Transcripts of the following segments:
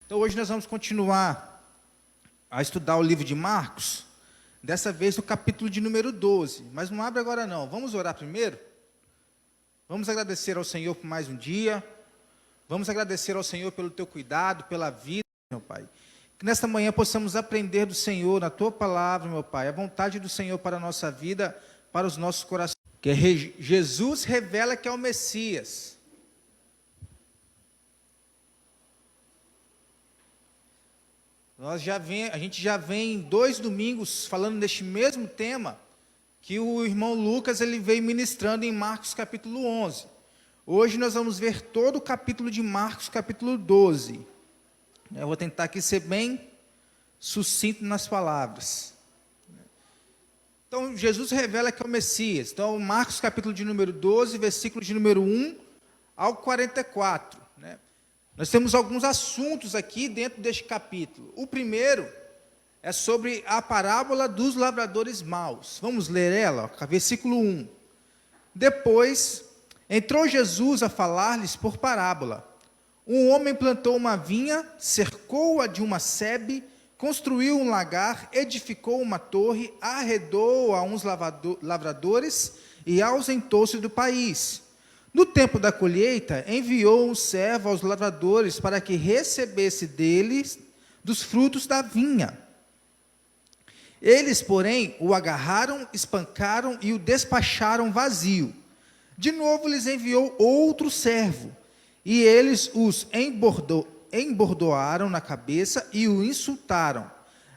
Então hoje nós vamos continuar a estudar o livro de Marcos, dessa vez no capítulo de número 12. Mas não abre agora não, vamos orar primeiro? Vamos agradecer ao Senhor por mais um dia, vamos agradecer ao Senhor pelo teu cuidado, pela vida, meu Pai. Que nesta manhã possamos aprender do Senhor, na tua palavra, meu Pai, a vontade do Senhor para a nossa vida, para os nossos corações. Que Jesus revela que é o Messias. A gente já vem 2 domingos falando deste mesmo tema, que o irmão Lucas ele veio ministrando em Marcos capítulo 11. Hoje nós vamos ver todo o capítulo de Marcos capítulo 12. Eu vou tentar aqui ser bem sucinto nas palavras. Então, Jesus revela que é o Messias. Então, Marcos capítulo de número 12, versículo de número 1 ao 44. Nós temos alguns assuntos aqui dentro deste capítulo. O primeiro é sobre a parábola dos lavradores maus. Vamos ler ela, versículo 1. Depois, entrou Jesus a falar-lhes por parábola. Um homem plantou uma vinha, cercou-a de uma sebe, construiu um lagar, edificou uma torre, arredou a uns lavradores e ausentou-se do país. No tempo da colheita, enviou um servo aos lavradores para que recebesse deles dos frutos da vinha. Eles, porém, o agarraram, espancaram e o despacharam vazio. De novo lhes enviou outro servo, e eles os embordoaram na cabeça e o insultaram.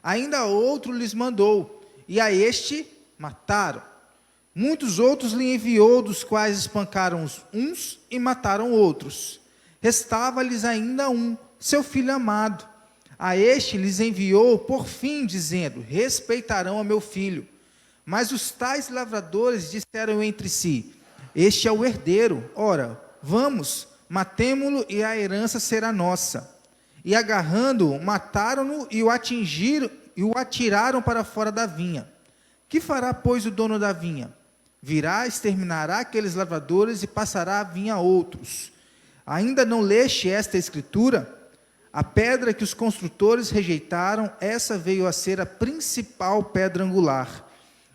Ainda outro lhes mandou, e a este mataram. Muitos outros lhe enviou, dos quais espancaram uns e mataram outros. Restava-lhes ainda um, seu filho amado. A este lhes enviou, por fim, dizendo: respeitarão a meu filho. Mas os tais lavradores disseram entre si: este é o herdeiro, ora, vamos, matemo-lo e a herança será nossa. E agarrando-o, mataram-no e o atingiram e o atiraram para fora da vinha. Que fará, pois, o dono da vinha? Virá, exterminará aqueles lavradores e passará a vinha a outros. Ainda não leste esta escritura? A pedra que os construtores rejeitaram, essa veio a ser a principal pedra angular.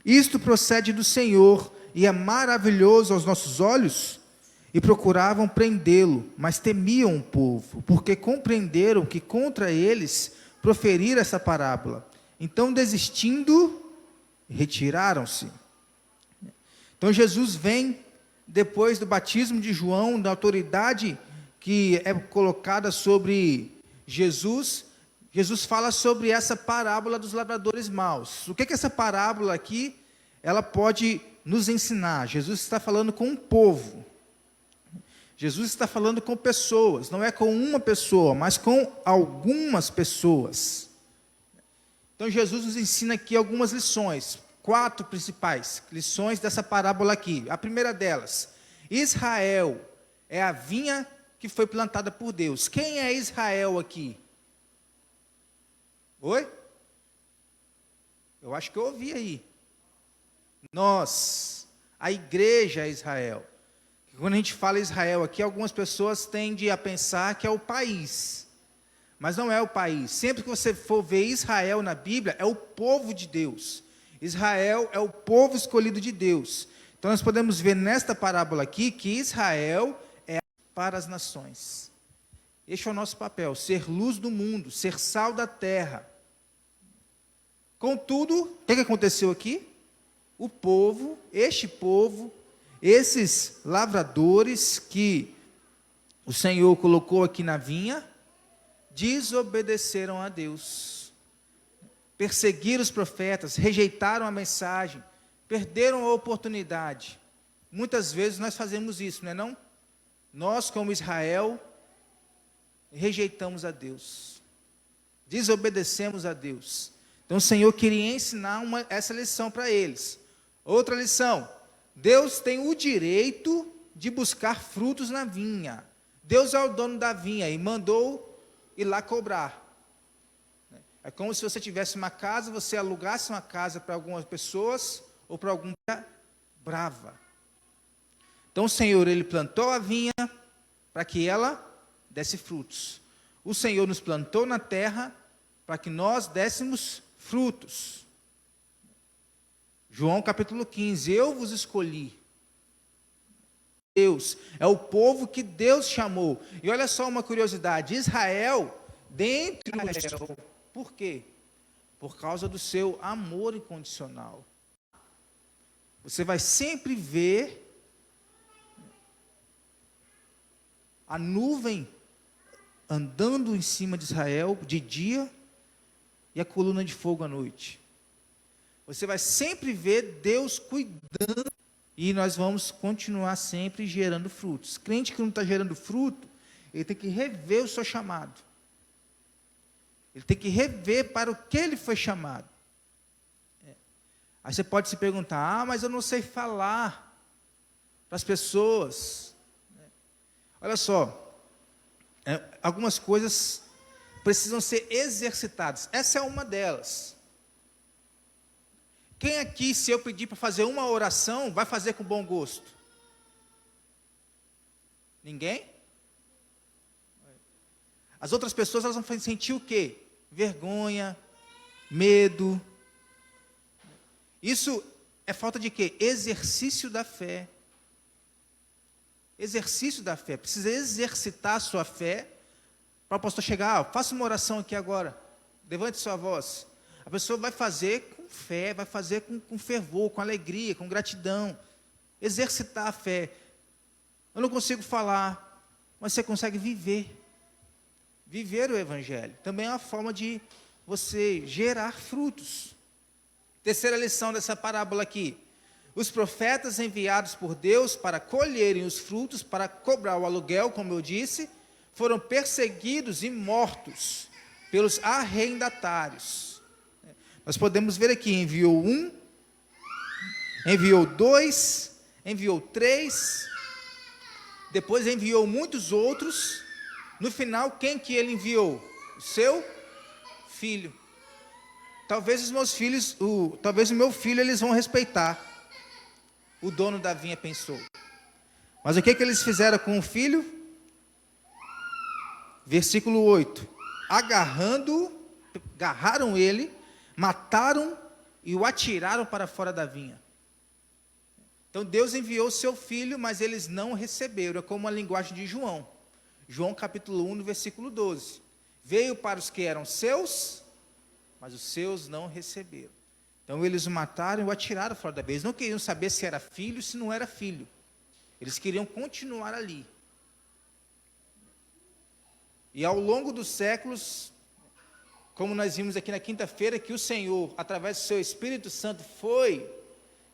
Isto procede do Senhor e é maravilhoso aos nossos olhos? E procuravam prendê-lo, mas temiam o povo, porque compreenderam que contra eles proferira essa parábola. Então, desistindo, retiraram-se. Então, Jesus vem, depois do batismo de João, da autoridade que é colocada sobre Jesus, Jesus fala sobre essa parábola dos lavradores maus. O que essa parábola aqui, ela pode nos ensinar? Jesus está falando com um povo. Jesus está falando com pessoas, não é com uma pessoa, mas com algumas pessoas. Então, Jesus nos ensina aqui algumas lições. 4 principais lições dessa parábola aqui. A primeira delas: Israel é a vinha que foi plantada por Deus. Quem é Israel aqui? Oi? Eu acho que eu ouvi aí. Nós, a igreja é Israel. Quando a gente fala Israel aqui, algumas pessoas tendem a pensar que é o país. Mas não é o país. Sempre que você for ver Israel na Bíblia, é o povo de Deus. Israel é o povo escolhido de Deus. Então nós podemos ver nesta parábola aqui que Israel é para as nações. Este é o nosso papel, ser luz do mundo, ser sal da terra. Contudo, o que aconteceu aqui? O povo, esses lavradores que o Senhor colocou aqui na vinha, desobedeceram a Deus. Perseguiram os profetas, rejeitaram a mensagem, perderam a oportunidade. Muitas vezes nós fazemos isso, não é não? Nós, como Israel, rejeitamos a Deus, desobedecemos a Deus. Então o Senhor queria ensinar essa lição para eles. Outra lição: Deus tem o direito de buscar frutos na vinha. Deus é o dono da vinha e mandou ir lá cobrar. É como se você tivesse uma casa, você alugasse uma casa para algumas pessoas ou para alguma brava. Então o Senhor, ele plantou a vinha para que ela desse frutos. o Senhor nos plantou na terra para que nós dessemos frutos. João capítulo 15, eu vos escolhi. Deus, é o povo que Deus chamou. E olha só uma curiosidade, Israel, dentre Israel, por quê? Por causa do seu amor incondicional. Você vai sempre ver a nuvem andando em cima de Israel de dia e a coluna de fogo à noite. Você vai sempre ver Deus cuidando e nós vamos continuar sempre gerando frutos. Crente que não está gerando fruto, ele tem que rever o seu chamado. Ele tem que rever para o que ele foi chamado. Aí você pode se perguntar, mas eu não sei falar para as pessoas. Olha só, algumas coisas precisam ser exercitadas. Essa é uma delas. Quem aqui, se eu pedir para fazer uma oração, vai fazer com bom gosto? Ninguém? As outras pessoas, elas vão sentir o quê? Vergonha, medo. Isso é falta de quê? Exercício da fé. Exercício da fé. Precisa exercitar a sua fé para o pastor chegar, faça uma oração aqui agora. Levante sua voz. A pessoa vai fazer com fé, vai fazer com fervor, com alegria, com gratidão. Exercitar a fé. Eu não consigo falar, mas você consegue viver. Viver o Evangelho. Também é uma forma de você gerar frutos. Terceira lição dessa parábola aqui. Os profetas enviados por Deus para colherem os frutos, para cobrar o aluguel, como eu disse, foram perseguidos e mortos pelos arrendatários. Nós podemos ver aqui, enviou um, enviou dois, enviou três, depois enviou muitos outros. No final, quem que ele enviou? O seu filho. Talvez os meus filhos, talvez o meu filho eles vão respeitar. O dono da vinha pensou. Mas o que eles fizeram com o filho? Versículo 8. Agarraram ele, mataram e o atiraram para fora da vinha. Então Deus enviou o seu filho, mas eles não receberam. É como a linguagem de João. João capítulo 1, no versículo 12. Veio para os que eram seus, mas os seus não receberam. Então eles o mataram e o atiraram fora da vinha. Eles não queriam saber se era filho ou se não era filho. Eles queriam continuar ali. E ao longo dos séculos, como nós vimos aqui na quinta-feira, que o Senhor, através do seu Espírito Santo, foi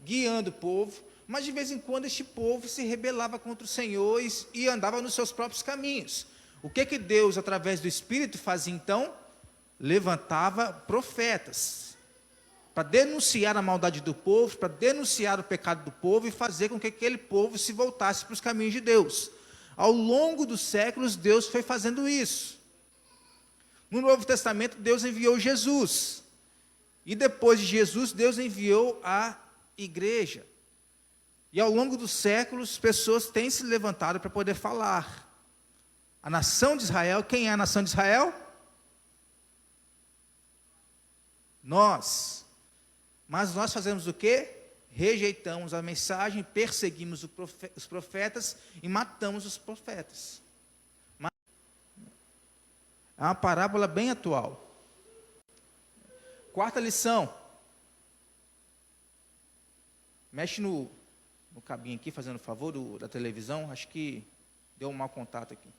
guiando o povo, mas de vez em quando este povo se rebelava contra o Senhor e andava nos seus próprios caminhos. O que Deus, através do Espírito, fazia então? Levantava profetas, para denunciar a maldade do povo, para denunciar o pecado do povo e fazer com que aquele povo se voltasse para os caminhos de Deus. Ao longo dos séculos, Deus foi fazendo isso. No Novo Testamento, Deus enviou Jesus. E depois de Jesus, Deus enviou a igreja. E ao longo dos séculos, pessoas têm se levantado para poder falar. A nação de Israel, quem é a nação de Israel? Nós. Mas nós fazemos o quê? Rejeitamos a mensagem, perseguimos os profetas e matamos os profetas. É uma parábola bem atual. Quarta lição. Mexe no cabinho aqui, fazendo favor da televisão. Acho que deu um mau contato aqui.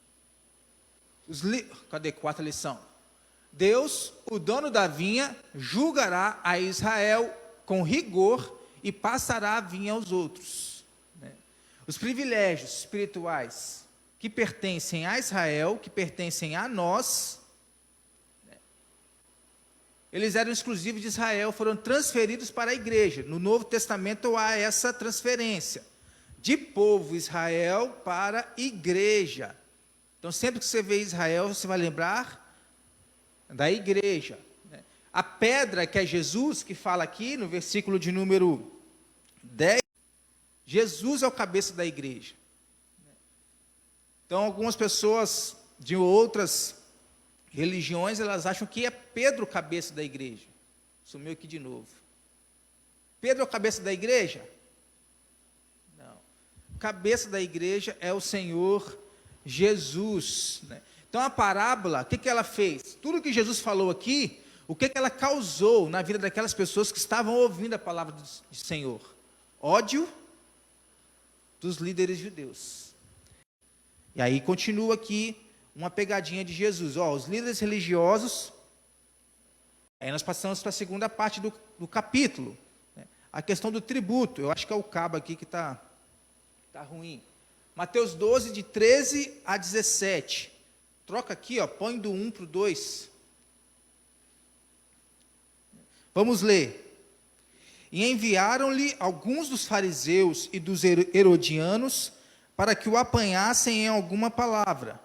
Cadê? Quarta lição. Deus, o dono da vinha, julgará a Israel com rigor e passará a vinha aos outros. Os privilégios espirituais que pertencem a Israel, que pertencem a nós, eles eram exclusivos de Israel, foram transferidos para a igreja. No Novo Testamento há essa transferência de povo Israel para a igreja. Então, sempre que você vê Israel, você vai lembrar da igreja. A pedra que é Jesus, que fala aqui no versículo de número 10, Jesus é o cabeça da igreja. Então, algumas pessoas de outras religiões, elas acham que é Pedro o cabeça da igreja. Sumiu aqui de novo. Pedro é o cabeça da igreja? Não. O cabeça da igreja é o Senhor Jesus, né? Então a parábola, o que ela fez? Tudo que Jesus falou aqui, o que ela causou na vida daquelas pessoas que estavam ouvindo a palavra do Senhor? Ódio dos líderes judeus. E aí continua aqui uma pegadinha de Jesus. Os líderes religiosos, aí nós passamos para a segunda parte do capítulo, né? A questão do tributo. Eu acho que é o cabo aqui que está ruim. Mateus 12, de 13 a 17. Troca aqui, põe do 1 para o 2. Vamos ler. E enviaram-lhe alguns dos fariseus e dos herodianos para que o apanhassem em alguma palavra.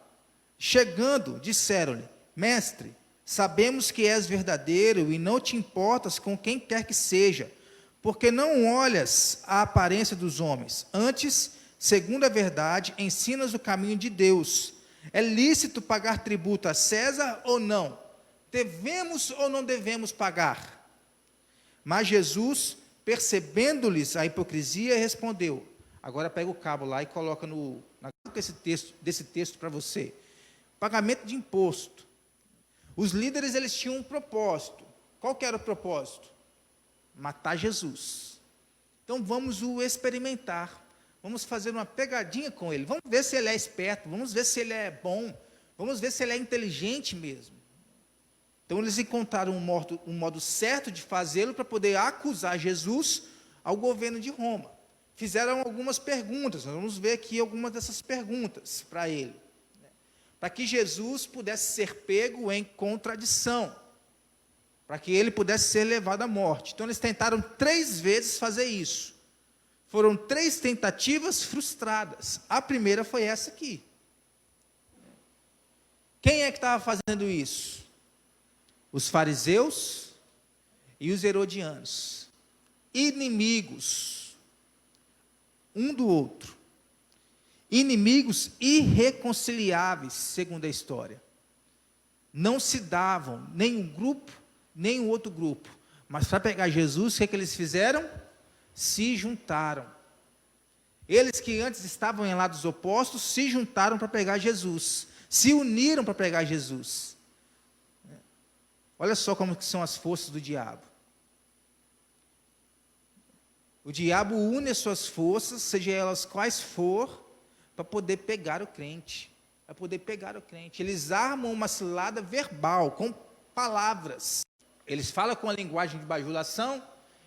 Chegando, disseram-lhe: Mestre, sabemos que és verdadeiro e não te importas com quem quer que seja, porque não olhas a aparência dos homens. Antes, segundo a verdade, ensinas o caminho de Deus. É lícito pagar tributo a César ou não? Devemos ou não devemos pagar? Mas Jesus, percebendo-lhes a hipocrisia, respondeu. Agora pega o cabo lá e coloca desse texto para você. Pagamento de imposto. Os líderes, eles tinham um propósito. Qual que era o propósito? Matar Jesus. Então vamos o experimentar. Vamos fazer uma pegadinha com ele. Vamos ver se ele é esperto. Vamos ver se ele é bom. Vamos ver se ele é inteligente mesmo. Então eles encontraram um modo certo de fazê-lo para poder acusar Jesus ao governo de Roma. Fizeram algumas perguntas. Nós vamos ver aqui algumas dessas perguntas para ele, para que Jesus pudesse ser pego em contradição, para que ele pudesse ser levado à morte. Então eles tentaram 3 vezes fazer isso. Foram 3 tentativas frustradas. A primeira foi essa aqui. Quem é que estava fazendo isso? Os fariseus e os herodianos. Inimigos um do outro. Inimigos irreconciliáveis, segundo a história. Não se davam, nem um grupo, nem um outro grupo. Mas para pegar Jesus, o que eles fizeram? Se juntaram. Eles que antes estavam em lados opostos, se juntaram para pegar Jesus. Se uniram para pegar Jesus. Olha só como que são as forças do diabo. O diabo une as suas forças, seja elas quais for, para poder pegar o crente. Para poder pegar o crente. Eles armam uma cilada verbal, com palavras. Eles falam com a linguagem de bajulação,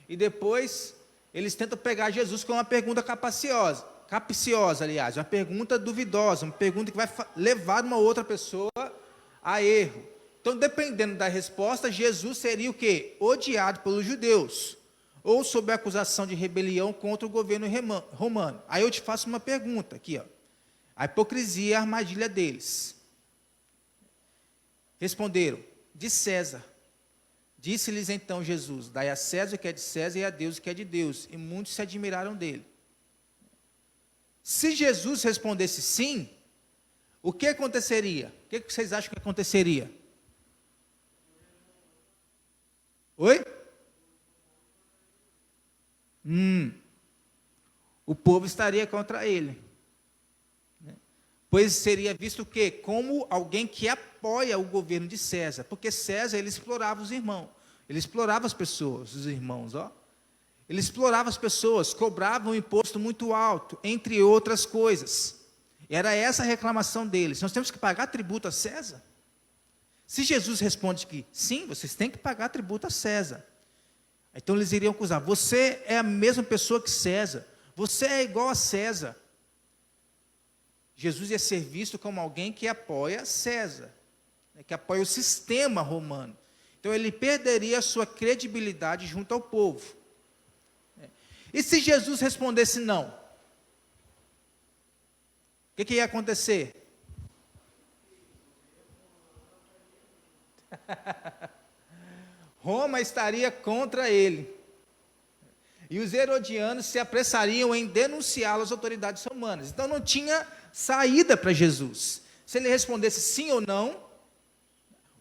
e depois eles tentam pegar Jesus com uma pergunta capciosa, aliás, uma pergunta duvidosa, uma pergunta que vai levar uma outra pessoa a erro. Então, dependendo da resposta, Jesus seria o quê? Odiado pelos judeus, ou sob a acusação de rebelião contra o governo romano. Aí eu te faço uma pergunta aqui, a hipocrisia e a armadilha deles. Responderam: de César. Disse-lhes então Jesus: dai a César o que é de César e a Deus o que é de Deus. E muitos se admiraram dele. Se Jesus respondesse sim, o que aconteceria? O que vocês acham que aconteceria? Oi? O povo estaria contra ele. Pois seria visto o quê? Como alguém que apoia o governo de César. Porque César, ele explorava os irmãos. Ele explorava as pessoas, os irmãos, Ele explorava as pessoas, cobrava um imposto muito alto, entre outras coisas. Era essa a reclamação deles. Nós temos que pagar tributo a César? Se Jesus responde que sim, vocês têm que pagar tributo a César. Então eles iriam acusar: você é a mesma pessoa que César. Você é igual a César. Jesus ia ser visto como alguém que apoia César, que apoia o sistema romano. Então ele perderia a sua credibilidade junto ao povo. E se Jesus respondesse não? O que ia acontecer? Roma estaria contra ele. E os herodianos se apressariam em denunciá-lo às autoridades romanas. Então não tinha saída para Jesus. Se ele respondesse sim ou não,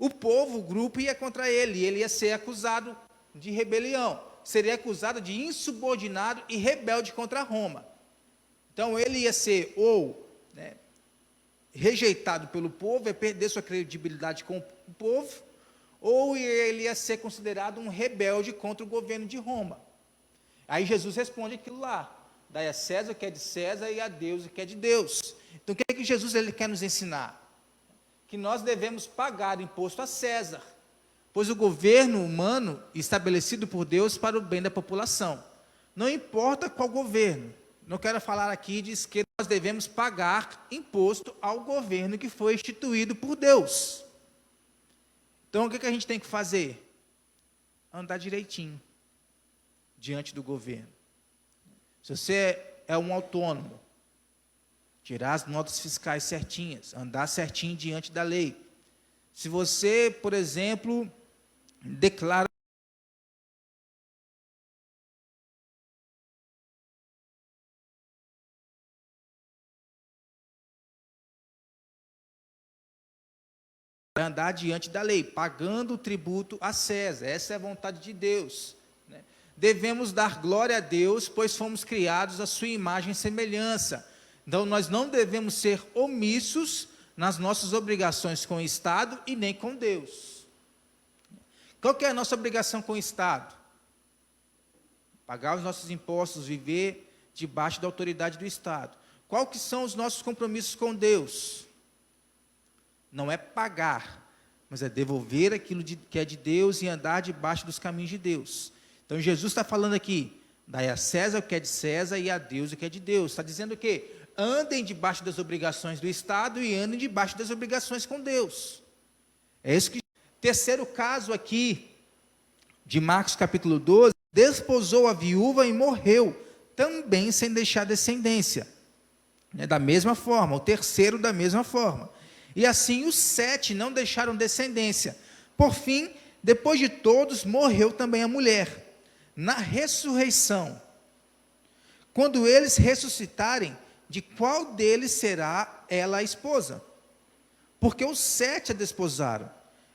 o povo, o grupo ia contra ele, e ele ia ser acusado de rebelião, seria acusado de insubordinado e rebelde contra Roma. Então ele ia ser ou rejeitado pelo povo, ia perder sua credibilidade com o povo, ou ele ia ser considerado um rebelde contra o governo de Roma. Aí Jesus responde aquilo lá: dai a César o que é de César e a Deus o que é de Deus. Então o que é que Jesus ele quer nos ensinar? Que nós devemos pagar imposto a César, pois o governo humano estabelecido por Deus para o bem da população. Não importa qual governo, não quero falar aqui de esquerda, nós devemos pagar imposto ao governo que foi instituído por Deus. Então o que a gente tem que fazer? Andar direitinho diante do governo. Se você é um autônomo, tirar as notas fiscais certinhas, andar certinho diante da lei. Se você, por exemplo, declara andar diante da lei, pagando o tributo a César, essa é a vontade de Deus. Devemos dar glória a Deus, pois fomos criados à sua imagem e semelhança. Então, nós não devemos ser omissos nas nossas obrigações com o Estado e nem com Deus. Qual que é a nossa obrigação com o Estado? Pagar os nossos impostos, viver debaixo da autoridade do Estado. Qual que são os nossos compromissos com Deus? Não é pagar, mas é devolver aquilo que é de Deus e andar debaixo dos caminhos de Deus. Então, Jesus está falando aqui: dai a César o que é de César e a Deus o que é de Deus. Está dizendo o quê? Andem debaixo das obrigações do Estado e andem debaixo das obrigações com Deus. É isso que... Terceiro caso aqui, de Marcos capítulo 12, desposou a viúva e morreu, também sem deixar descendência. Da mesma forma, o terceiro da mesma forma. E assim os 7 não deixaram descendência. Por fim, depois de todos, morreu também a mulher. Na ressurreição, quando eles ressuscitarem, de qual deles será ela a esposa? Porque os 7 a desposaram.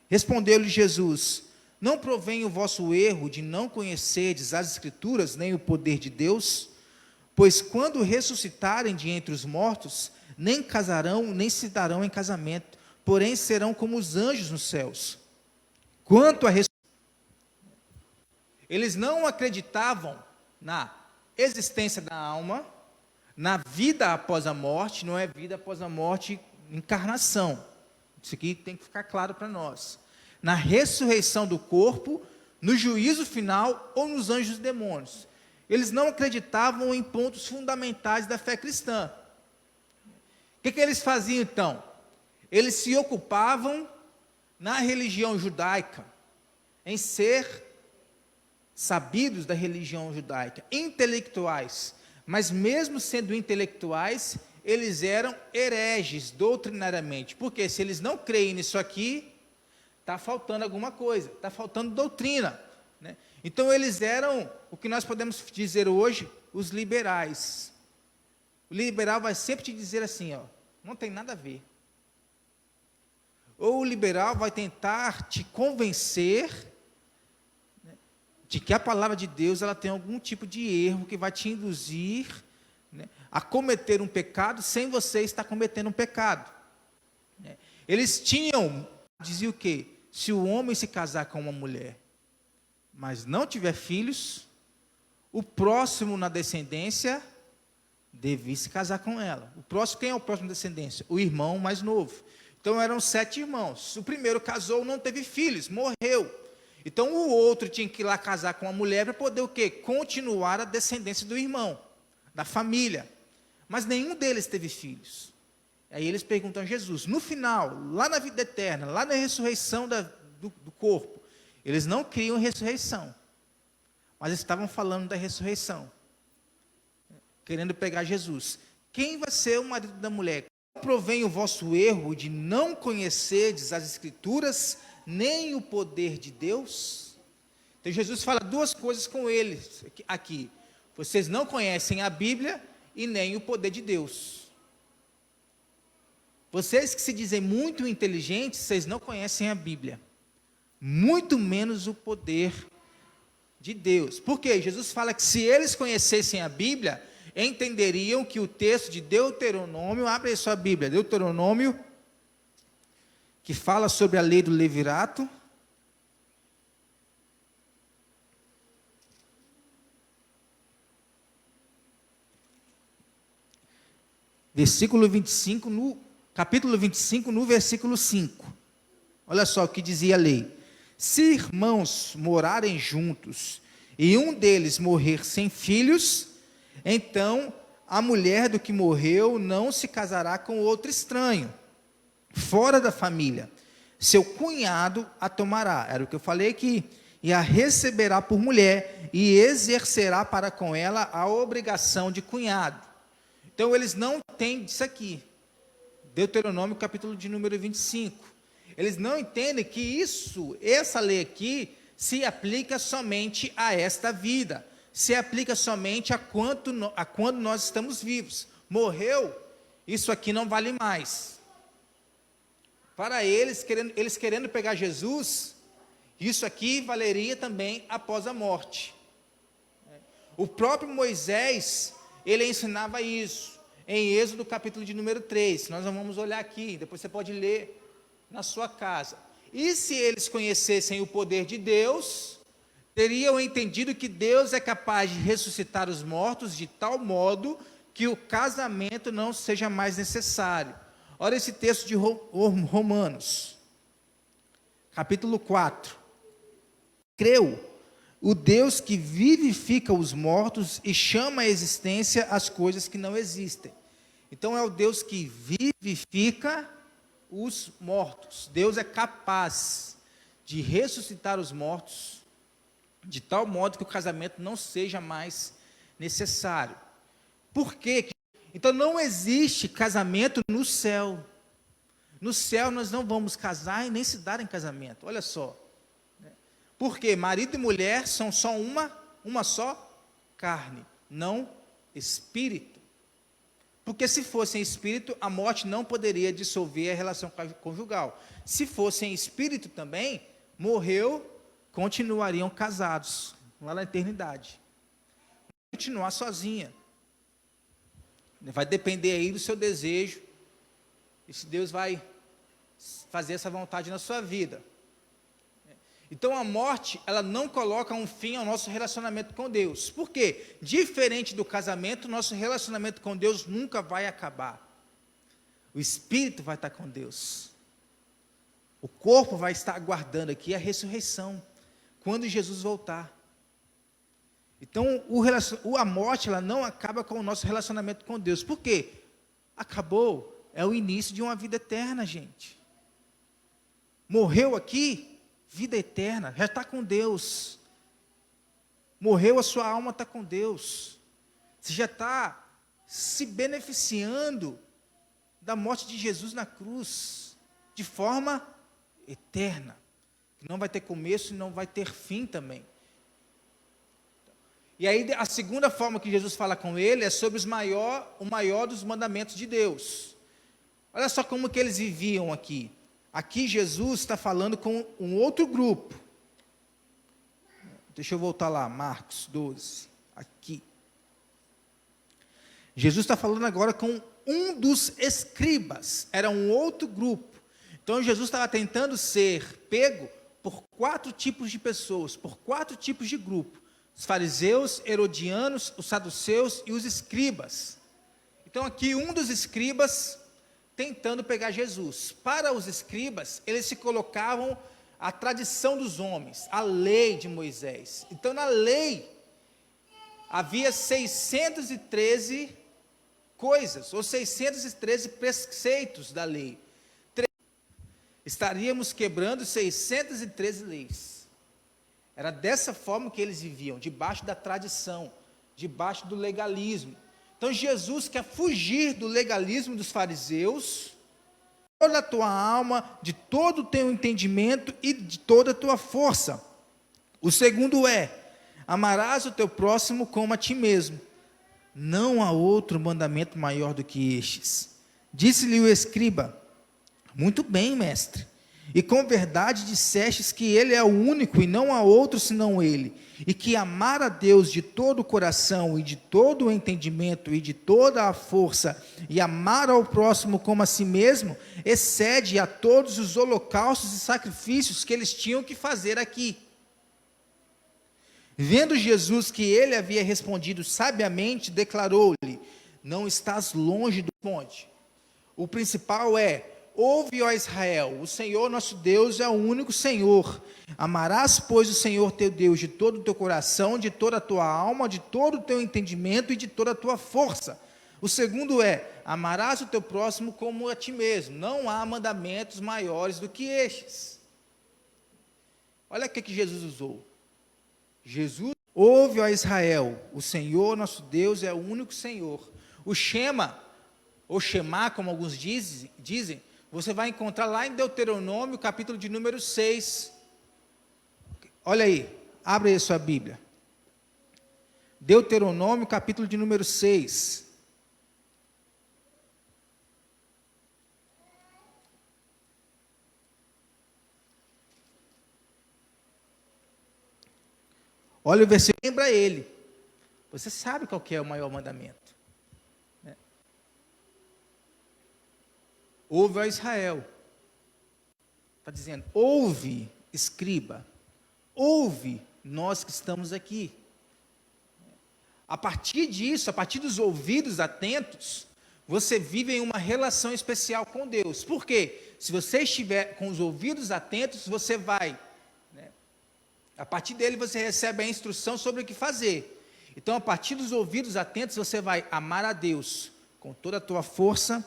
Respondeu-lhe Jesus: não provém o vosso erro de não conhecerdes as Escrituras, nem o poder de Deus? Pois quando ressuscitarem de entre os mortos, nem casarão, nem se darão em casamento, porém serão como os anjos nos céus. Quanto a eles não acreditavam na existência da alma, na vida após a morte, não é vida após a morte, encarnação. Isso aqui tem que ficar claro para nós. Na ressurreição do corpo, no juízo final ou nos anjos e demônios. Eles não acreditavam em pontos fundamentais da fé cristã. O que eles faziam então? Eles se ocupavam na religião judaica, em ser sabidos da religião judaica, intelectuais, mas mesmo sendo intelectuais, eles eram hereges doutrinariamente, porque se eles não creem nisso aqui, está faltando alguma coisa, está faltando doutrina, né? Então eles eram, o que nós podemos dizer hoje, os liberais. O liberal vai sempre te dizer assim, ó, não tem nada a ver. Ou o liberal vai tentar te convencer de que a palavra de Deus ela tem algum tipo de erro que vai te induzir, né, a cometer um pecado sem você estar cometendo um pecado. Eles diziam o quê? Se o homem se casar com uma mulher, mas não tiver filhos, o próximo na descendência deve se casar com ela. O próximo, quem é o próximo na descendência? O irmão mais novo. Então eram 7 irmãos. O primeiro casou, não teve filhos, morreu. Então o outro tinha que ir lá casar com uma mulher para poder o quê? Continuar a descendência do irmão, da família. Mas nenhum deles teve filhos. Aí eles perguntam a Jesus, no final, lá na vida eterna, lá na ressurreição do corpo, eles não criam ressurreição, mas estavam falando da ressurreição, querendo pegar Jesus. Quem vai ser o marido da mulher? Provém o vosso erro de não conhecerdes as Escrituras, nem o poder de Deus? Então Jesus fala 2 coisas com eles aqui. Vocês não conhecem a Bíblia e nem o poder de Deus. Vocês que se dizem muito inteligentes, vocês não conhecem a Bíblia, muito menos o poder de Deus. Por quê? Jesus fala que se eles conhecessem a Bíblia, entenderiam que o texto de Deuteronômio, abre aí sua Bíblia, Deuteronômio, que fala sobre a lei do levirato. Versículo 25, capítulo 25, no versículo 5. Olha só o que dizia a lei. Se irmãos morarem juntos e um deles morrer sem filhos, então a mulher do que morreu não se casará com outro estranho, fora da família. Seu cunhado a tomará. Era o que eu falei aqui. E a receberá por mulher e exercerá para com ela a obrigação de cunhado. Então eles não têm isso aqui. Deuteronômio capítulo de número 25. Eles não entendem que essa lei aqui, se aplica somente a esta vida. Se aplica somente a quando nós estamos vivos. Morreu, isso aqui não vale mais. Para eles querendo pegar Jesus, isso aqui valeria também após a morte. O próprio Moisés, ele ensinava isso, em Êxodo capítulo de número 3, nós não vamos olhar aqui, depois você pode ler na sua casa. E se eles conhecessem o poder de Deus, teriam entendido que Deus é capaz de ressuscitar os mortos de tal modo que o casamento não seja mais necessário. Olha esse texto de Romanos, capítulo 4. Creu o Deus que vivifica os mortos e chama à existência as coisas que não existem. Então é o Deus que vivifica os mortos. Deus é capaz de ressuscitar os mortos de tal modo que o casamento não seja mais necessário. Por quê? Então não existe casamento no céu. No céu nós não vamos casar e nem se dar em casamento. Olha só. Porque marido e mulher são só uma só carne, não espírito. Porque se fossem espírito, a morte não poderia dissolver a relação conjugal. Se fossem espírito também, morreu, continuariam casados, lá na eternidade. Continuar sozinha. Vai depender aí do seu desejo, e se Deus vai fazer essa vontade na sua vida. Então a morte, ela não coloca um fim ao nosso relacionamento com Deus. Por quê? Diferente do casamento, nosso relacionamento com Deus nunca vai acabar. O espírito vai estar com Deus. O corpo vai estar aguardando aqui a ressurreição, quando Jesus voltar. Então a morte, ela não acaba com o nosso relacionamento com Deus. Por quê? Acabou, é o início de uma vida eterna, gente. Morreu aqui, vida eterna, já está com Deus. Morreu, a sua alma está com Deus. Você já está se beneficiando da morte de Jesus na cruz, de forma eterna, que não vai ter começo e não vai ter fim também. E aí a segunda forma que Jesus fala com ele é sobre o maior dos mandamentos de Deus. Olha só como que eles viviam aqui. Aqui Jesus está falando com um outro grupo. Deixa eu voltar lá, Marcos 12, aqui. Jesus está falando agora com um dos escribas, era um outro grupo. Então Jesus estava tentando ser pego por 4 tipos de pessoas, por 4 tipos de grupo. Os fariseus, herodianos, os saduceus e os escribas. Então aqui um dos escribas tentando pegar Jesus. Para os escribas, eles se colocavam a tradição dos homens, a lei de Moisés. Então na lei havia 613 coisas, ou 613 preceitos da lei. Estaríamos quebrando 613 leis. Era dessa forma que eles viviam, debaixo da tradição, debaixo do legalismo. Então Jesus quer fugir do legalismo dos fariseus, de toda a tua alma, de todo o teu entendimento e de toda a tua força. O segundo é, amarás o teu próximo como a ti mesmo. Não há outro mandamento maior do que estes. Disse-lhe o escriba, Muito bem, mestre. E com verdade dissestes que ele é o único e não há outro senão ele, e que amar a Deus de todo o coração e de todo o entendimento e de toda a força, e amar ao próximo como a si mesmo, excede a todos os holocaustos e sacrifícios que eles tinham que fazer aqui. Vendo Jesus que ele havia respondido sabiamente, declarou-lhe: não estás longe do ponte. O principal é: ouve, ó Israel, o Senhor nosso Deus é o único Senhor. Amarás, pois, o Senhor teu Deus de todo o teu coração, de toda a tua alma, de todo o teu entendimento e de toda a tua força. O segundo é: amarás o teu próximo como a ti mesmo. Não há mandamentos maiores do que estes. Olha o que Jesus usou. Jesus: ouve, ó Israel, o Senhor nosso Deus é o único Senhor. O Shema, ou Shema, como alguns dizem, você vai encontrar lá em Deuteronômio, capítulo de número 6. Olha aí, abre aí a sua Bíblia. Deuteronômio, capítulo de número 6. Olha o versículo, lembra ele. Você sabe qual que é o maior mandamento. Né? Ouve, ó Israel. Está dizendo: ouve, escriba. Ouve, nós que estamos aqui. A partir disso, a partir dos ouvidos atentos, você vive em uma relação especial com Deus. Por quê? Se você estiver com os ouvidos atentos, você vai, né? A partir dele você recebe a instrução sobre o que fazer. Então, a partir dos ouvidos atentos, você vai amar a Deus com toda a tua força,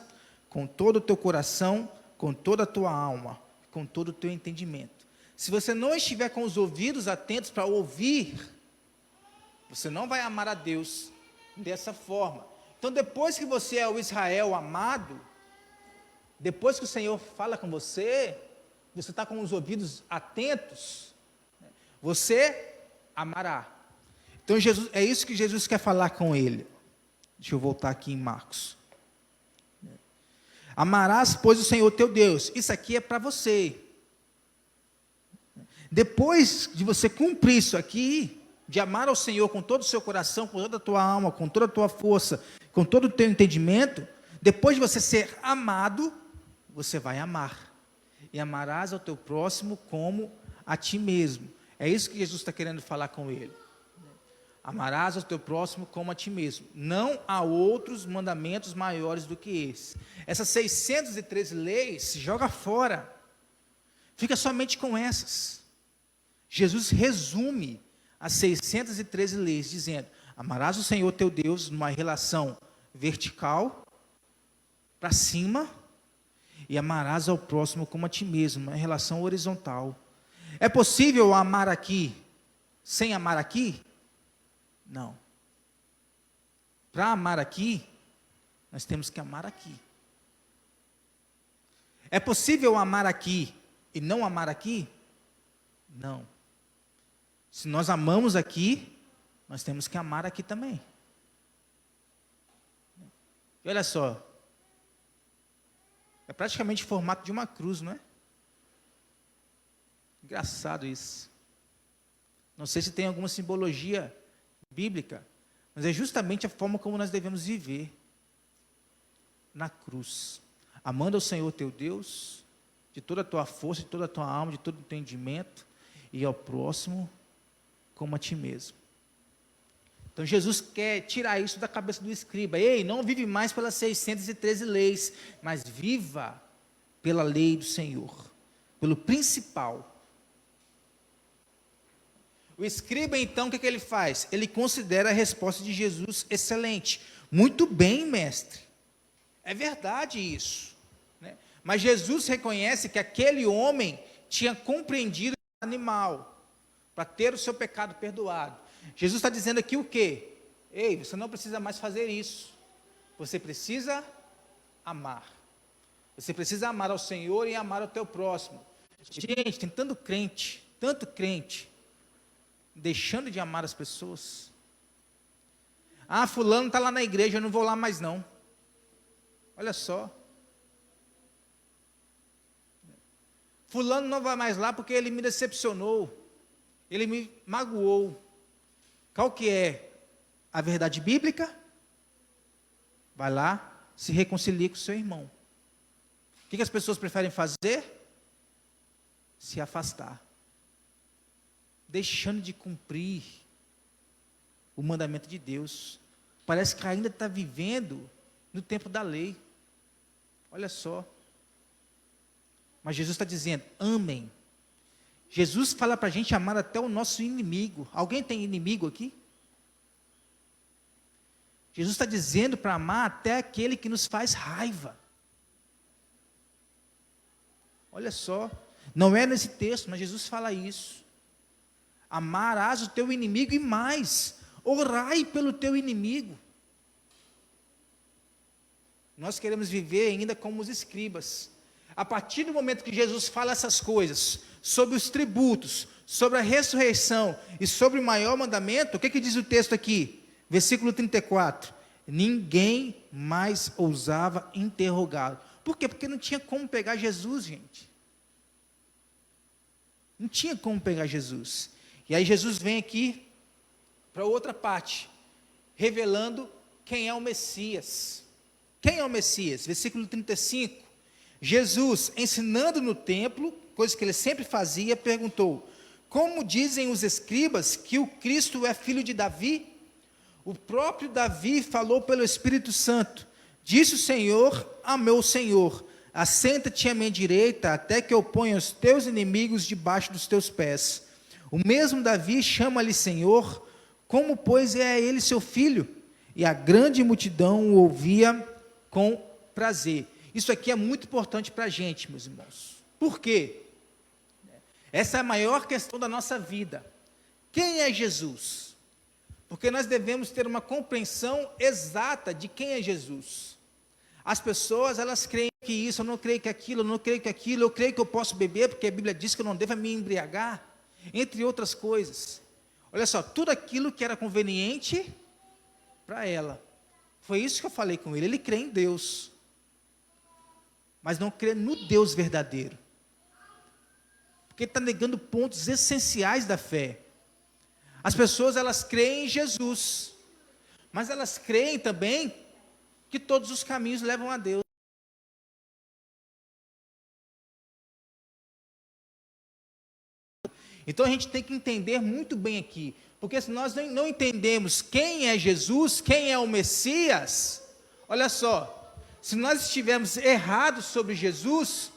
com todo o teu coração, com toda a tua alma, com todo o teu entendimento. Se você não estiver com os ouvidos atentos para ouvir, você não vai amar a Deus dessa forma. Então, depois que você é o Israel amado, depois que o Senhor fala com você, você está com os ouvidos atentos, você amará. Então, Jesus, é isso que Jesus quer falar com ele. Deixa eu voltar aqui em Marcos. Amarás, pois, o Senhor teu Deus. Isso aqui é para você. Depois de você cumprir isso aqui, de amar ao Senhor com todo o seu coração, com toda a tua alma, com toda a tua força, com todo o teu entendimento, depois de você ser amado, você vai amar. E amarás ao teu próximo como a ti mesmo. É isso que Jesus está querendo falar com ele. Amarás ao teu próximo como a ti mesmo. Não há outros mandamentos maiores do que esse. Essas 613 leis, joga fora. Fica somente com essas. Jesus resume as 613 leis, dizendo: amarás o Senhor teu Deus numa relação vertical, para cima, e amarás ao próximo como a ti mesmo, numa relação horizontal. É possível amar aqui, sem amar aqui? Não. Para amar aqui, nós temos que amar aqui. É possível amar aqui e não amar aqui? Não. Se nós amamos aqui, nós temos que amar aqui também. E olha só, é praticamente o formato de uma cruz, não é? Engraçado isso. Não sei se tem alguma simbologia bíblica, mas é justamente a forma como nós devemos viver na cruz, amando ao Senhor teu Deus de toda a tua força, de toda a tua alma, de todo o entendimento, e ao próximo como a ti mesmo. Então Jesus quer tirar isso da cabeça do escriba. Ei, não vive mais pelas 613 leis, mas viva pela lei do Senhor, pelo principal. O escriba, então, o que ele faz? Ele considera a resposta de Jesus excelente. Muito bem, mestre. É verdade isso. Né? Mas Jesus reconhece que aquele homem tinha compreendido o animal para ter o seu pecado perdoado. Jesus está dizendo aqui o quê? Ei, você não precisa mais fazer isso. Você precisa amar. Você precisa amar ao Senhor e amar ao teu próximo. Gente, tem tanto crente, deixando de amar as pessoas. Ah, fulano está lá na igreja, eu não vou lá mais não. Olha só. Fulano não vai mais lá porque ele me decepcionou, ele me magoou. Qual que é a verdade bíblica? Vai lá, se reconcilie com o seu irmão. O que as pessoas preferem fazer? Se afastar, deixando de cumprir o mandamento de Deus. Parece que ainda está vivendo no tempo da lei. Olha só. Mas Jesus está dizendo, amem. Jesus fala para a gente amar até o nosso inimigo. Alguém tem inimigo aqui? Jesus está dizendo para amar até aquele que nos faz raiva. Olha só, não é nesse texto, mas Jesus fala isso. Amarás o teu inimigo e mais, orai pelo teu inimigo. Nós queremos viver ainda como os escribas. A partir do momento que Jesus fala essas coisas, sobre os tributos, sobre a ressurreição e sobre o maior mandamento, o que diz o texto aqui? Versículo 34. Ninguém mais ousava interrogá-lo. Por quê? Porque não tinha como pegar Jesus, gente. Não tinha como pegar Jesus. E aí Jesus vem aqui para outra parte, revelando quem é o Messias. Quem é o Messias? Versículo 35. Jesus, ensinando no templo, coisa que ele sempre fazia, perguntou: como dizem os escribas que o Cristo é filho de Davi? O próprio Davi falou pelo Espírito Santo: disse o Senhor a meu Senhor, assenta-te à minha direita, até que eu ponha os teus inimigos debaixo dos teus pés. O mesmo Davi chama-lhe Senhor, como pois é ele seu filho? E a grande multidão o ouvia com prazer. Isso aqui é muito importante para a gente, meus irmãos. Por quê? Essa é a maior questão da nossa vida. Quem é Jesus? Porque nós devemos ter uma compreensão exata de quem é Jesus. As pessoas, elas creem que isso, eu não creio que aquilo, eu não creio que aquilo, eu creio que eu posso beber, porque a Bíblia diz que eu não devo me embriagar, entre outras coisas. Olha só, tudo aquilo que era conveniente para ela. Foi isso que eu falei com ele. Ele crê em Deus, mas não crê no Deus verdadeiro. Porque ele está negando pontos essenciais da fé. As pessoas, elas creem em Jesus, mas elas creem também que todos os caminhos levam a Deus. Então a gente tem que entender muito bem aqui, porque se nós não entendemos quem é Jesus, quem é o Messias, olha só, se nós estivermos errados sobre Jesus,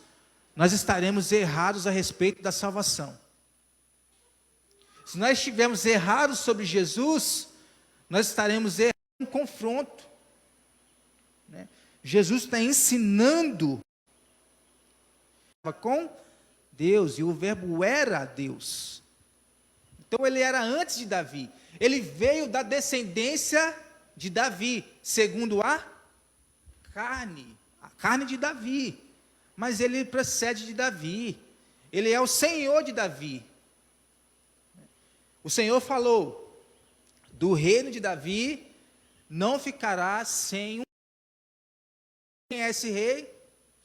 nós estaremos errados a respeito da salvação. Se nós estivermos errados sobre Jesus, nós estaremos errados em confronto. Né? Jesus está ensinando com Deus, e o verbo era Deus. Então ele era antes de Davi. Ele veio da descendência de Davi, segundo a carne de Davi. Mas ele procede de Davi. Ele é o Senhor de Davi. O Senhor falou: do reino de Davi não ficará sem um. Quem é esse rei?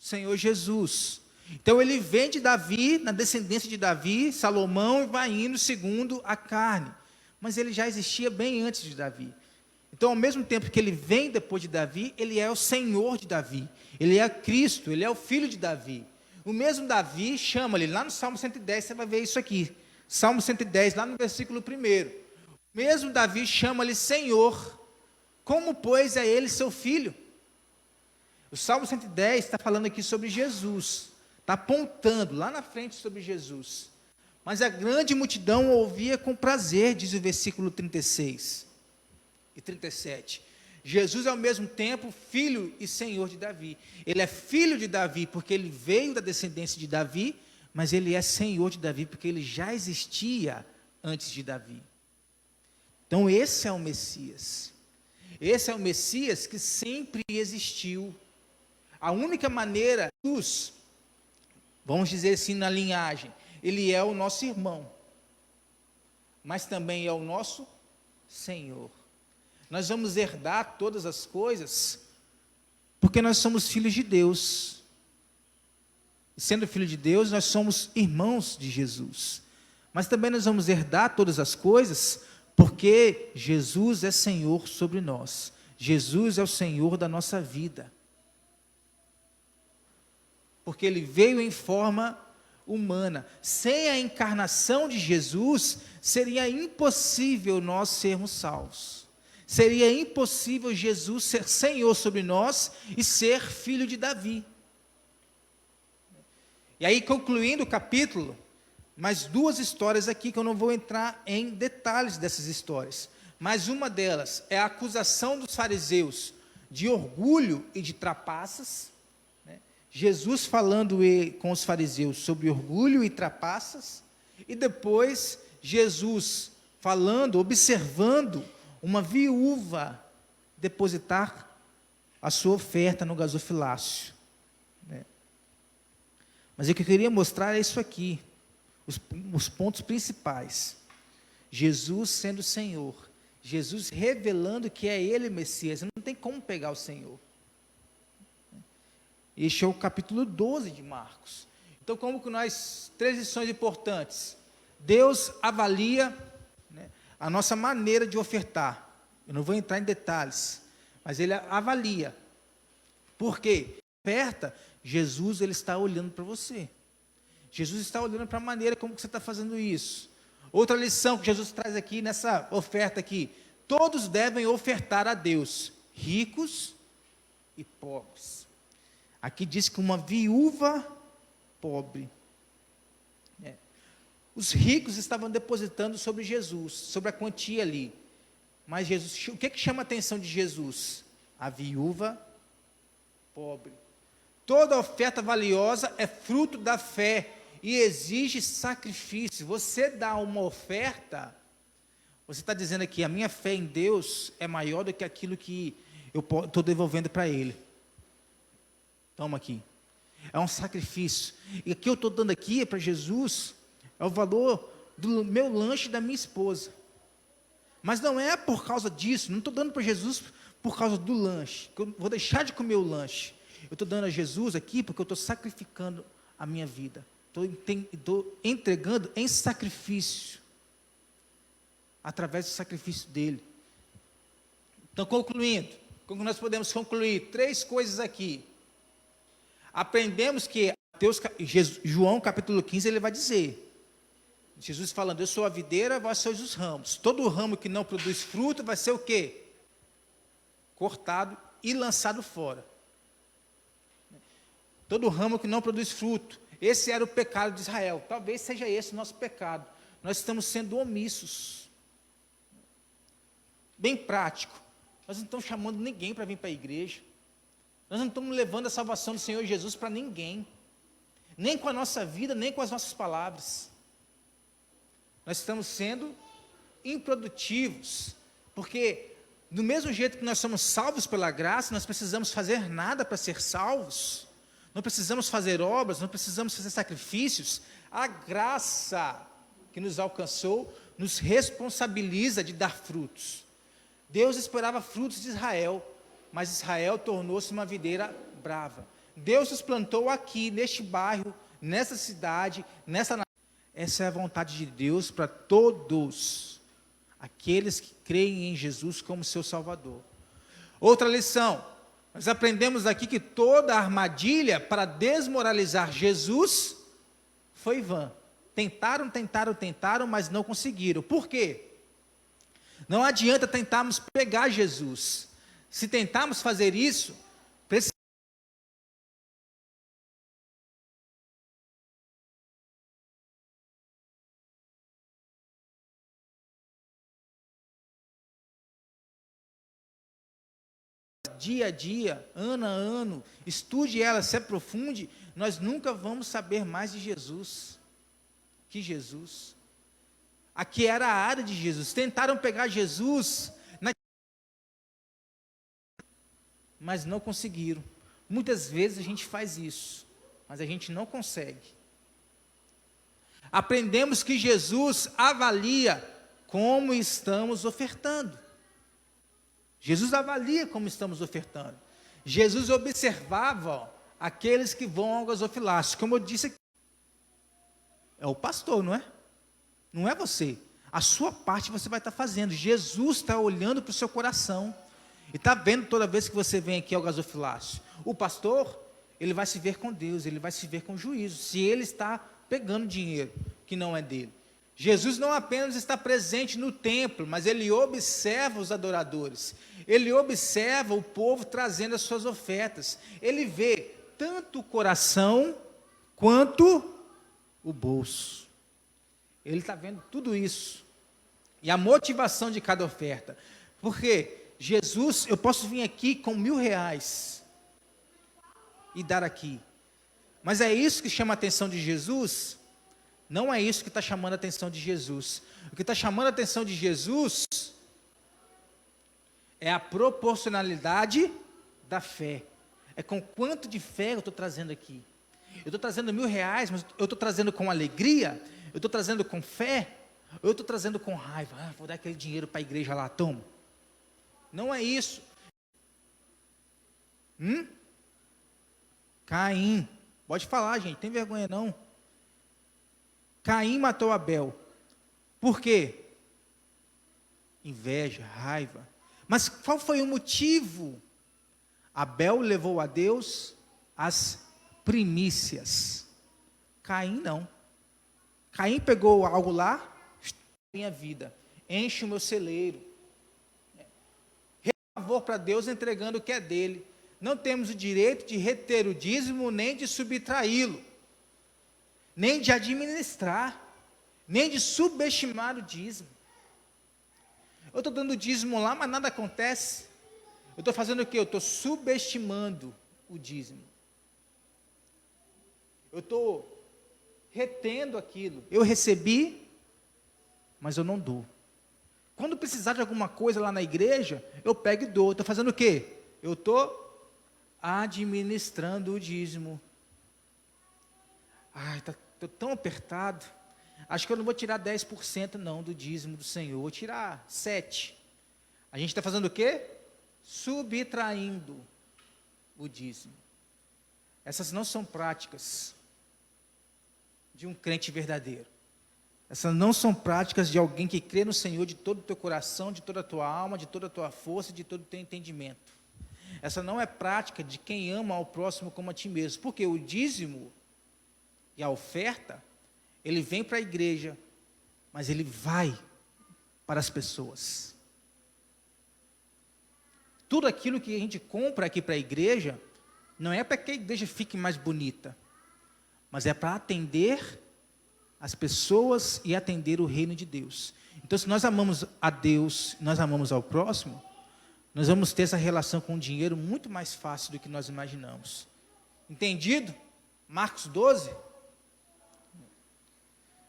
O Senhor Jesus. Então ele vem de Davi, na descendência de Davi, Salomão, e vai indo segundo a carne. Mas ele já existia bem antes de Davi. Então, ao mesmo tempo que ele vem depois de Davi, ele é o Senhor de Davi. Ele é Cristo, ele é o filho de Davi. O mesmo Davi chama-lhe, lá no Salmo 110, você vai ver isso aqui. Salmo 110, lá no versículo 1. O mesmo Davi chama-lhe Senhor. Como, pois, é ele seu filho? O Salmo 110 está falando aqui sobre Jesus. Está apontando lá na frente sobre Jesus. Mas a grande multidão ouvia com prazer, diz o versículo 36 e 37. Jesus é ao mesmo tempo filho e senhor de Davi. Ele é filho de Davi porque ele veio da descendência de Davi, mas ele é senhor de Davi porque ele já existia antes de Davi. Então esse é o Messias. Esse é o Messias que sempre existiu. A única maneira, vamos dizer assim na linhagem, ele é o nosso irmão, mas também é o nosso Senhor. Nós vamos herdar todas as coisas, porque nós somos filhos de Deus. Sendo filho de Deus, nós somos irmãos de Jesus. Mas também nós vamos herdar todas as coisas, porque Jesus é Senhor sobre nós. Jesus é o Senhor da nossa vida. Porque Ele veio em forma humana. Sem a encarnação de Jesus, seria impossível nós sermos salvos. Seria impossível Jesus ser Senhor sobre nós e ser filho de Davi. E aí, concluindo o capítulo, mais duas histórias aqui, que eu não vou entrar em detalhes dessas histórias. Mas uma delas é a acusação dos fariseus de orgulho e de trapaças. Jesus falando com os fariseus sobre orgulho e trapaças. E depois, Jesus falando, observando uma viúva depositar a sua oferta no gasofilácio. Mas o que eu queria mostrar é isso aqui, os pontos principais. Jesus sendo Senhor, Jesus revelando que é Ele Messias, não tem como pegar o Senhor. Este é o capítulo 12 de Marcos. Então, como que nós, três lições importantes. Deus avalia, a nossa maneira de ofertar. Eu não vou entrar em detalhes, mas Ele avalia. Por quê? Oferta, Jesus, Ele está olhando para você. Jesus está olhando para a maneira como que você está fazendo isso. Outra lição que Jesus traz aqui nessa oferta aqui. Todos devem ofertar a Deus, ricos e pobres. Aqui diz que uma viúva pobre. Os ricos estavam depositando sobre Jesus, sobre a quantia ali. Mas Jesus, o que chama a atenção de Jesus? A viúva pobre. Toda oferta valiosa é fruto da fé e exige sacrifício. Você dá uma oferta, você está dizendo aqui, a minha fé em Deus é maior do que aquilo que eu estou devolvendo para Ele. Toma aqui. É um sacrifício. E o que eu estou dando aqui para Jesus é o valor do meu lanche da minha esposa. Mas não é por causa disso, não estou dando para Jesus por causa do lanche, que eu vou deixar de comer o lanche. Eu estou dando a Jesus aqui porque eu estou sacrificando a minha vida. Estou entregando em sacrifício, através do sacrifício dele. Então, concluindo, como nós podemos concluir? Três coisas aqui. Aprendemos que João capítulo 15, ele vai dizer, Jesus falando, eu sou a videira, vós sois os ramos. Todo ramo que não produz fruto vai ser o quê? Cortado e lançado fora. Todo ramo que não produz fruto. Esse era o pecado de Israel. Talvez seja esse o nosso pecado. Nós estamos sendo omissos. Bem prático. Nós não estamos chamando ninguém para vir para a igreja. Nós não estamos levando a salvação do Senhor Jesus para ninguém. Nem com a nossa vida, nem com as nossas palavras. Nós estamos sendo improdutivos. Porque, do mesmo jeito que nós somos salvos pela graça, nós precisamos fazer nada para ser salvos. Não precisamos fazer obras, não precisamos fazer sacrifícios. A graça que nos alcançou nos responsabiliza de dar frutos. Deus esperava frutos de Israel, mas Israel tornou-se uma videira brava. Deus nos plantou aqui, neste bairro, nessa cidade, nessa nação. Essa é a vontade de Deus para todos aqueles que creem em Jesus como seu Salvador. Outra lição, nós aprendemos aqui que toda a armadilha para desmoralizar Jesus foi vã. Tentaram, mas não conseguiram. Por quê? Não adianta tentarmos pegar Jesus. Se tentarmos fazer isso, dia a dia, ano a ano, estude ela, se aprofunde, nós nunca vamos saber mais de Jesus. Que Jesus? Aqui era a área de Jesus. Tentaram pegar Jesus, mas não conseguiram. Muitas vezes a gente faz isso, mas a gente não consegue. Aprendemos que Jesus avalia como estamos ofertando. Jesus avalia como estamos ofertando. Jesus observava aqueles que vão ao gasofilácio. Como eu disse, é o pastor, não é? Não é você. A sua parte você vai estar fazendo. Jesus está olhando para o seu coração. E está vendo toda vez que você vem aqui ao gasofilácio. O pastor, ele vai se ver com Deus, ele vai se ver com juízo, se ele está pegando dinheiro que não é dele. Jesus não apenas está presente no templo, mas ele observa os adoradores. Ele observa o povo trazendo as suas ofertas. Ele vê tanto o coração quanto o bolso. Ele está vendo tudo isso. E a motivação de cada oferta. Porque Jesus, eu posso vir aqui com R$1.000 e dar aqui. Mas é isso que chama a atenção de Jesus? Não é isso que está chamando a atenção de Jesus. O que está chamando a atenção de Jesus é a proporcionalidade da fé. É com quanto de fé eu estou trazendo aqui. Eu estou trazendo R$1.000, mas eu estou trazendo com alegria, eu estou trazendo com fé, ou eu estou trazendo com raiva. Vou dar aquele dinheiro para a igreja lá, toma. Não é isso. Caim, pode falar, gente, tem vergonha não. Caim matou Abel. Por quê? Inveja, raiva. Mas qual foi o motivo? Abel levou a Deus as primícias. Caim não. Caim pegou algo lá, minha vida, enche o meu celeiro. Favor para Deus entregando o que é dele. Não temos o direito de reter o dízimo, nem de subtraí-lo, nem de administrar, nem de subestimar o dízimo. Eu estou dando dízimo lá, mas nada acontece. Eu estou fazendo o quê? Eu estou subestimando o dízimo. Eu estou retendo aquilo. Eu recebi, mas eu não dou. Quando precisar de alguma coisa lá na igreja, eu pego e dou. Estou fazendo o quê? Eu estou administrando o dízimo. Ai, estou tão apertado. Acho que eu não vou tirar 10% não do dízimo do Senhor. Vou tirar 7%. A gente está fazendo o quê? Subtraindo o dízimo. Essas não são práticas de um crente verdadeiro. Essas não são práticas de alguém que crê no Senhor de todo o teu coração, de toda a tua alma, de toda a tua força, de todo o teu entendimento. Essa não é prática de quem ama ao próximo como a ti mesmo. Porque o dízimo e a oferta, ele vem para a igreja, mas ele vai para as pessoas. Tudo aquilo que a gente compra aqui para a igreja, não é para que a igreja fique mais bonita, mas é para atender as pessoas e atender o reino de Deus. Então, se nós amamos a Deus, nós amamos ao próximo, nós vamos ter essa relação com o dinheiro muito mais fácil do que nós imaginamos. Entendido? Marcos 12.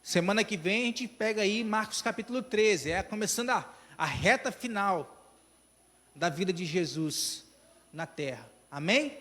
Semana que vem a gente pega aí Marcos capítulo 13, começando a reta final da vida de Jesus na terra. Amém?